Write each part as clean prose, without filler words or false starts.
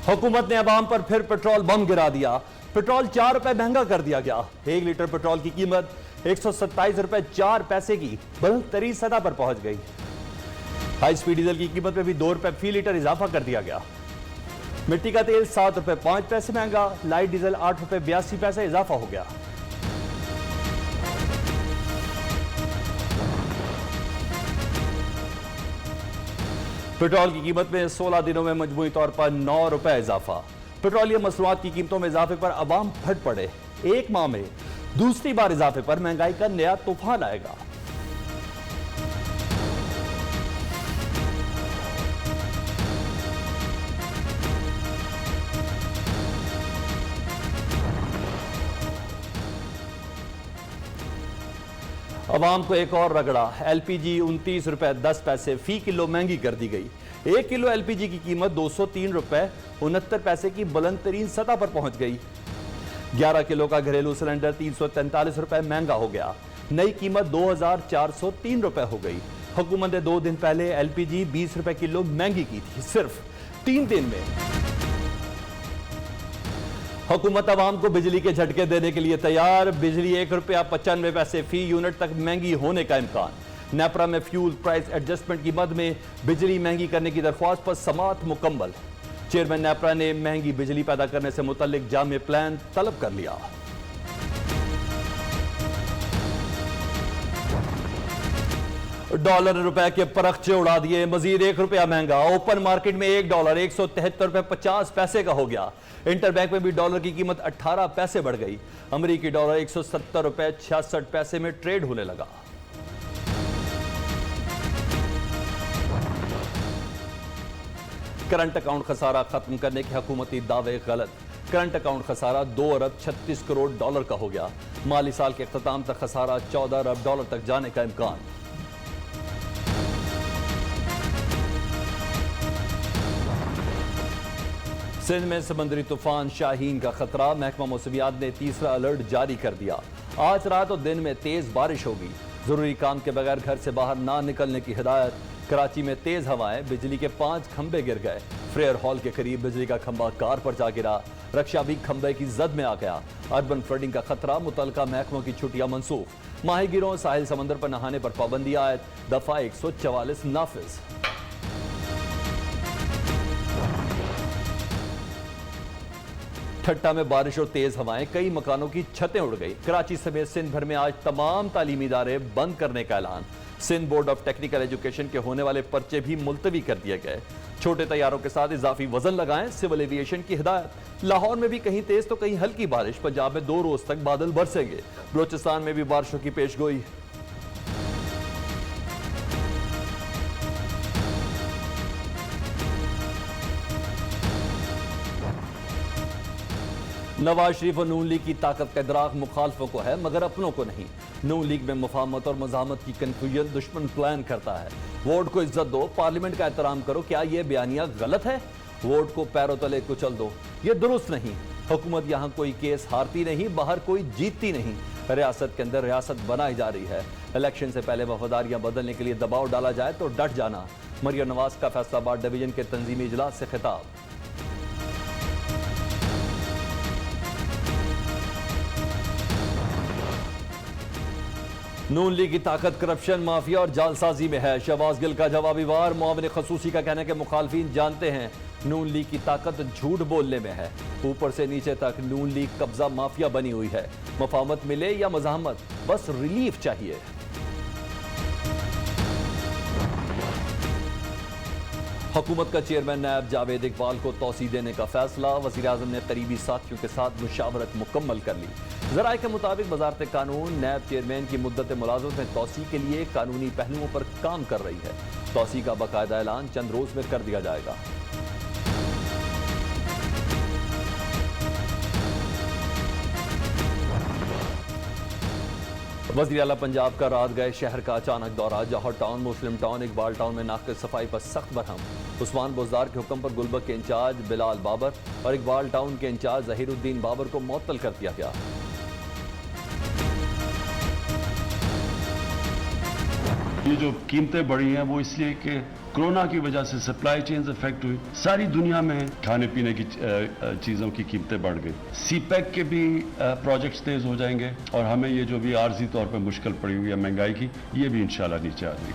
हुकूमत ने अवाम पर फिर पेट्रोल बम गिरा दिया। पेट्रोल 4 रुपए महंगा कर दिया गया। 1 लीटर पेट्रोल की कीमत 127 रुपए 4 पैसे की बुलंद तरीन सतह पर पहुंच गई। हाई स्पीड डीजल की कीमत में भी 2 रुपए फी लीटर इजाफा कर दिया गया। मिट्टी का तेल 7 रुपए 5 पैसे महंगा। लाइट डीजल 8 रुपए 82 पैसे इजाफा हो गया। पेट्रोल की कीमत में 16 दिनों में मजमूई तौर पर 9 रुपए इजाफा। पेट्रोलियम मसनूआत की कीमतों में इजाफे पर अवाम फट पड़े। एक माह में दूसरी बार इजाफे पर महंगाई का नया तूफान आएगा। अवाम को एक और रगड़ा। एलपीजी 29 रुपए 10 पैसे फी किलो महंगी कर दी गई। 1 किलो एलपीजी की कीमत 203 रुपए 69 पैसे की बुलंद तरीन सतह पर पहुंच गई। 11 किलो का घरेलू सिलेंडर 343 रुपए महंगा हो गया। नई कीमत 2403 रुपए हो गई। हुकूमत ने 2 दिन पहले एलपीजी 20 रुपए किलो महंगी की थी। सिर्फ 3 दिन में हुकूमत अवाम को बिजली के झटके देने के लिए तैयार। बिजली 1 रुपया 95 पैसे फी यूनिट तक महंगी होने का इम्कान। नेपरा में फ्यूल प्राइस एडजस्टमेंट की मद में बिजली महंगी करने की दरख्वास्त पर समाअत मुकम्मल। चेयरमैन नेपरा ने महंगी बिजली पैदा करने से मुतल्लिक जामे प्लान तलब कर लिया। डॉलर रुपए के परखचे उड़ा दिए। मजीद 1 रुपया महंगा। ओपन मार्केट में 1 डॉलर 173 रुपए 50 पैसे का हो गया। इंटरबैंक में भी डॉलर की कीमत 18 पैसे बढ़ गई। अमेरिकी डॉलर 170 रुपए 66 पैसे में ट्रेड होने लगा। करंट अकाउंट खसारा खत्म करने के हुकूमती दावे गलत। करंट अकाउंट खसारा 2 अरब 36 करोड़ डॉलर का हो गया। माली साल के अख्ताम तक खसारा 14 अरब डॉलर तक जाने का इम्कान। सिंध में समंदरी तूफान शाहीन का खतरा। महकमा मौसमियात ने तीसरा अलर्ट जारी कर दिया। आज रात और दिन में तेज बारिश होगी। जरूरी काम के बगैर घर से बाहर ना निकलने की हिदायत। कराची में तेज हवाएं। बिजली के 5 खंबे गिर गए। फ्रेयर हॉल के करीब बिजली का खंबा कार पर जा गिरा। रक्षा भी खंबे की जद में आ गया। अर्बन फ्लडिंग का खतरा। मुतलका महकमों की छुट्टियां मनसूख। माहीगिरों साहिल समंदर पर नहाने पर पाबंदी आयत। दफा 144 नाफिज। ठट्टा में बारिश और तेज हवाएं। कई मकानों की छतें उड़ गई। कराची समेत सिंध भर में आज तमाम तालीमी इदारे बंद करने का ऐलान। Sindh board of technical education के होने वाले पर्चे भी मुलतवी कर दिए गए। छोटे तैयारों के साथ इजाफी वजन लगाएं। सिविल एविएशन की हिदायत। लाहौर में भी कहीं तेज तो कहीं हल्की बारिश। पंजाब में 2 रोज तक बादल बरसेंगे। बलोचिस्तान में भी बारिशों की पेशगोई। नवाज शरीफ और नून लीग की ताकत का इदराक मुखालफों को है मगर अपनों को नहीं। नून लीग में मुफाहमत और मज़ाहमत की कन्फ्यूजन दुश्मन प्लान करता है। वोट को इज्जत दो, पार्लियामेंट का एहतराम करो। क्या यह बयानिया गलत है? वोट को पैरों तले कुचल दो, यह दुरुस्त नहीं। हुकूमत यहाँ कोई केस हारती नहीं, बाहर कोई जीतती नहीं। रियासत के अंदर रियासत बनाई जा रही है। इलेक्शन से पहले वफादारियां बदलने के लिए दबाव डाला जाए तो डट जाना। मरियम नवाज का फैसलाबाद डिवीजन के तंजीमी इजलास से खिताब। नून लीग की ताकत करप्शन, माफिया और जालसाजी में है। शहबाज गिल का जवाबी वार। मुआविन खसूसी का कहना है कि मुखालफिन जानते हैं नून लीग की ताकत झूठ बोलने में है। ऊपर से नीचे तक नून लीग कब्जा माफिया बनी हुई है। मुफाहमत मिले या मज़ाहमत, बस रिलीफ चाहिए। हुकूमत का चेयरमैन नायब जावेद इकबाल को तौसी देने का फैसला। वज़ीर-ए-आज़म ने करीबी साथियों के साथ मुशावरत मुकम्मल कर ली। ज़राए के मुताबिक वज़ारत कानून नायब चेयरमैन की मुद्दत मुलाज़मत में तौसी के लिए कानूनी पहलुओं पर काम कर रही है। तौसी का बाकायदा ऐलान चंद रोज में कर दिया जाएगा। वज़ीर आला पंजाब का रात गए शहर का अचानक दौरा। जौहर टाउन, मुस्लिम टाउन, इकबाल टाउन में नाक़िस सफाई पर सख्त बरहम। उस्मान बुज़दार के हुक्म पर गुलबर्ग के इंचार्ज बिलाल बाबर और इकबाल टाउन के इंचार्ज ज़हीरुद्दीन बाबर को मुअत्तल कर दिया गया। ये जो कीमतें बढ़ी हैं वो इसलिए कि कोरोना की वजह से सप्लाई चेन्स अफेक्ट हुई, सारी दुनिया में खाने पीने की चीज़ों की कीमतें बढ़ गई। सीपैक के भी प्रोजेक्ट्स तेज हो जाएंगे और हमें ये जो भी आर्जी तौर पर मुश्किल पड़ी हुई है महंगाई की, ये भी इंशाल्लाह नीचे आ जाएगी।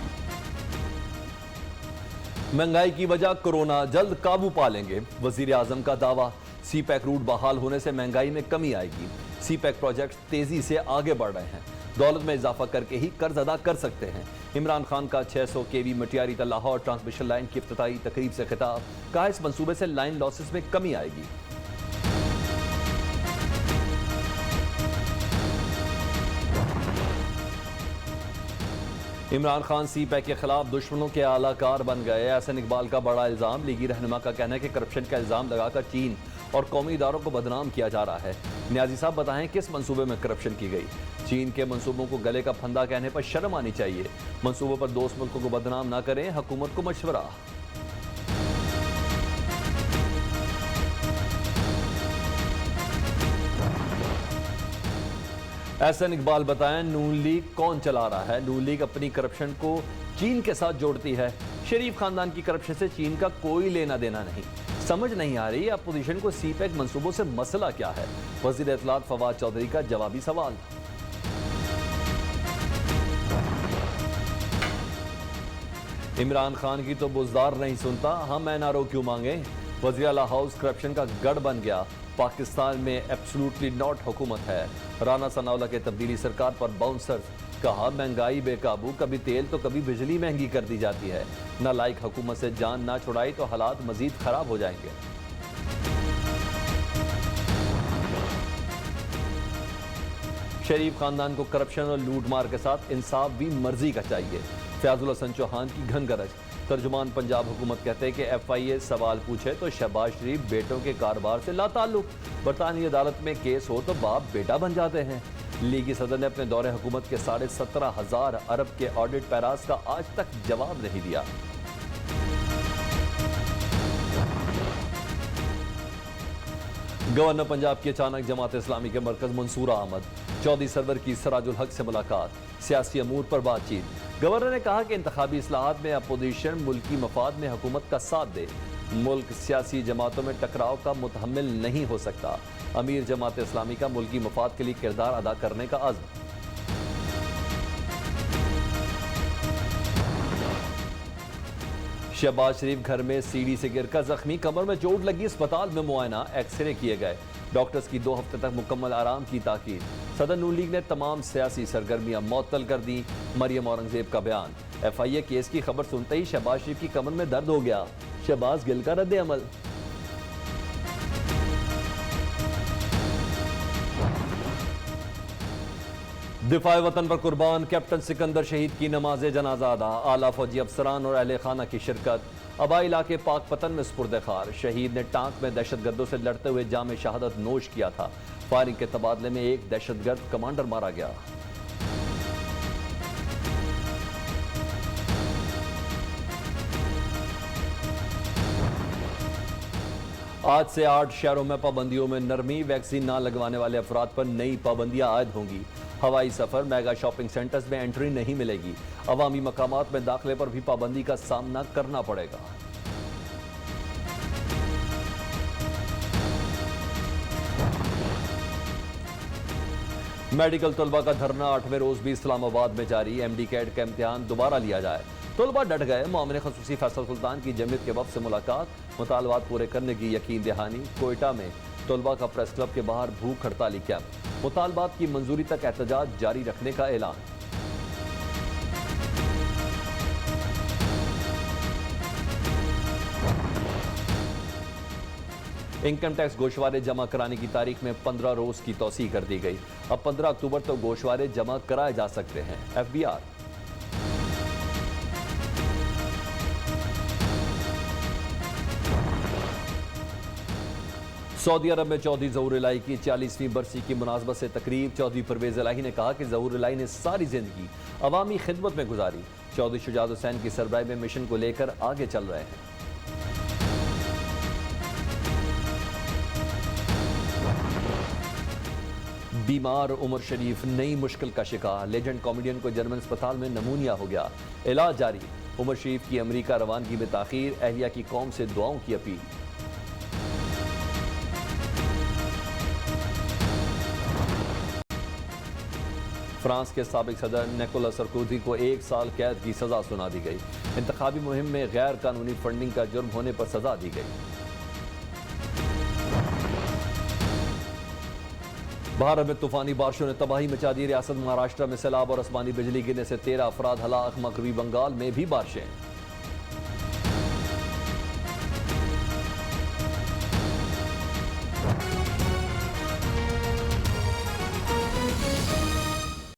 महंगाई की वजह कोरोना, जल्द काबू पा लेंगे, वजीर आजम का दावा। सीपैक रूट बहाल होने से महंगाई में कमी आएगी। सीपैक प्रोजेक्ट तेजी से आगे बढ़ रहे हैं, दौलत में इजाफा करके ही कर्ज अदा कर सकते हैं। इमरान खान का 600 केवी मटियारी तक लाहौर ट्रांसमिशन लाइन की इफ्तिताई तकरीब से खिताब, कहा इस मंसूबे से लाइन लॉसेस में कमी आएगी। इमरान खान सीपैक के खिलाफ दुश्मनों के आलाकार बन गए। एहसन इकबाल का बड़ा इल्जाम। लीगी रहनुमा का कहना है कि करप्शन का इल्जाम लगाकर चीन और कौमी इदारों को बदनाम किया जा रहा है। न्याजी साहब बताएं किस मंसूबे में करप्शन की गई। चीन के मंसूबों को गले का फंदा कहने पर शर्म आनी चाहिए। मंसूबों पर दोस्त मुल्कों को बदनाम ना करें, हुकूमत को मशवरा। एहसन इकबाल बताएं नून लीग कौन चला रहा है। नून लीग अपनी करप्शन को चीन के साथ जोड़ती है। शरीफ खानदान की करप्शन से चीन का कोई लेना देना नहीं। समझ नहीं आ रही अपोजिशन को सीपैक मंसूबों से मसला क्या है। वजीर इत्तलात फवाद चौधरी का जवाबी सवाल। इमरान खान की तो बुजदार नहीं सुनता, हम एनआरओ क्यों मांगे। वज़ीर आला हाउस करप्शन का गढ़ बन गया। पाकिस्तान में एब्सोल्युटली नॉट हुकूमत है। राना सनाउल्लाह के तब्दीली सरकार पर बाउंसर्स, कहा महंगाई बेकाबू, कभी तेल तो कभी बिजली महंगी कर दी जाती है। नालायक हुकूमत से जान ना छुड़ाई तो हालात मजीद खराब हो जाएंगे। शरीफ खानदान को करप्शन और लूटमार के साथ इंसाफ भी मर्जी का चाहिए। फयाजुल हसन चौहान की घनगरज। तर्जुमान पंजाब हुकूमत कहते हैं कि FIA सवाल पूछे तो शहबाज शरीफ बेटों के कारोबार से लाताल्लुक। बरतानी अदालत में केस हो तो बाप बेटा बन जाते हैं। लीगी सदर ने अपने दौरे हुकूमत के 17,500 अरब के ऑडिट पैरास का आज तक जवाब नहीं दिया। गवर्नर पंजाब की अचानक जमात इस्लामी के मरकज मंसूरा अहमद, चौधरी सरवर की सराजुल हक से मुलाकात, सियासी अमूर पर बातचीत। गवर्नर ने कहा कि इंतखाबी इस्लाहात में अपोजिशन मुल्की मफाद में हुकूमत का साथ दे। मुल्क सियासी जमातों में टकराव का मुतहम्मिल नहीं हो सकता। अमीर जमात इस्लामी का मुल्की मफाद के लिए किरदार अदा करने का अज़्म। शहबाज शरीफ घर में सीढ़ी से गिरकर जख्मी, कमर में चोट लगी, अस्पताल में मुआयना, एक्सरे किए गए। डॉक्टर्स की 2 हफ्ते तक मुकम्मल आराम की ताकीद। सदर नून लीग ने तमाम सियासी सरगर्मियां मुअत्तल कर दी। मरियम औरंगजेब का बयान। FIA केस की खबर सुनते ही शहबाज शरीफ की कमर में दर्द हो गया। शहबाज गिल का रद्द अमल। दिफाए वतन पर कुर्बान कैप्टन सिकंदर शहीद की नमाज जनाजा अदा। आला फौजी अफसरान और अहले खाना की शिरकत। आबाई इलाके पाक पतन में सुपुर्द खार। शहीद ने टांक में दहशतगर्दों से लड़ते हुए जाम शहादत नोश किया था। फायरिंग के तबादले में एक दहशतगर्द कमांडर मारा गया। आज से 8 शहरों में पाबंदियों में नरमी। वैक्सीन ना लगवाने वाले अफराद पर नई पाबंदियां आयद होंगी। हवाई सफर, मेगा शॉपिंग सेंटर्स में एंट्री नहीं मिलेगी। अवामी मकामात में दाखिले पर भी पाबंदी का सामना करना पड़ेगा। मेडिकल तलबा का धरना 8वें रोज भी इस्लामाबाद में जारी। MD कैट का इम्तिहान दोबारा लिया जाए। तलबा डट गए। मोमिन खसूसी फैसल सुल्तान की जमीयत के वफ्द से मुलाकात, मुतालबात पूरे करने की यकीन दहानी। कोयटा में तलबा का प्रेस क्लब के बाहर भूख हड़ताली कैंप, मुतालबात की मंजूरी तक एहतजाज जारी रखने का ऐलान। इनकम टैक्स गोशवारे जमा कराने की तारीख में 15 रोज की तौसीह कर दी गई। अब 15 अक्टूबर तक गोशवारे जमा कराए जा सकते हैं। FBR। सऊदी अरब में चौधरी ज़हूर इलाही की 40वीं बरसी की मुनासबत से तकरीब। चौधरी परवेज इलाही ने कहा कि ज़हूर इलाही ने सारी जिंदगी अवामी खिदमत में गुजारी। चौधरी शुजात हुसैन की सरबराही में मिशन को लेकर आगे चल रहे हैं। बीमार उमर शरीफ नई मुश्किल का शिकार। लेजेंड कॉमेडियन को जर्मन अस्पताल में नमूनिया हो गया, इलाज जारी। उमर शरीफ की अमेरिका रवानगी में ताखीर, अहलिया की कौम से दुआओं की अपील। फ्रांस के साबिक सदर निकोलस सरकोजी को 1 साल कैद की सजा सुना दी गई। इंतखाबी मुहिम में गैर कानूनी फंडिंग का जुर्म होने पर सजा दी गई। भारत में तूफानी बारिशों ने तबाही मचा दी। रियासत महाराष्ट्र में सैलाब और आसमानी बिजली गिरने से 13 अफराद हलाक। मगरबी बंगाल में भी बारिशें।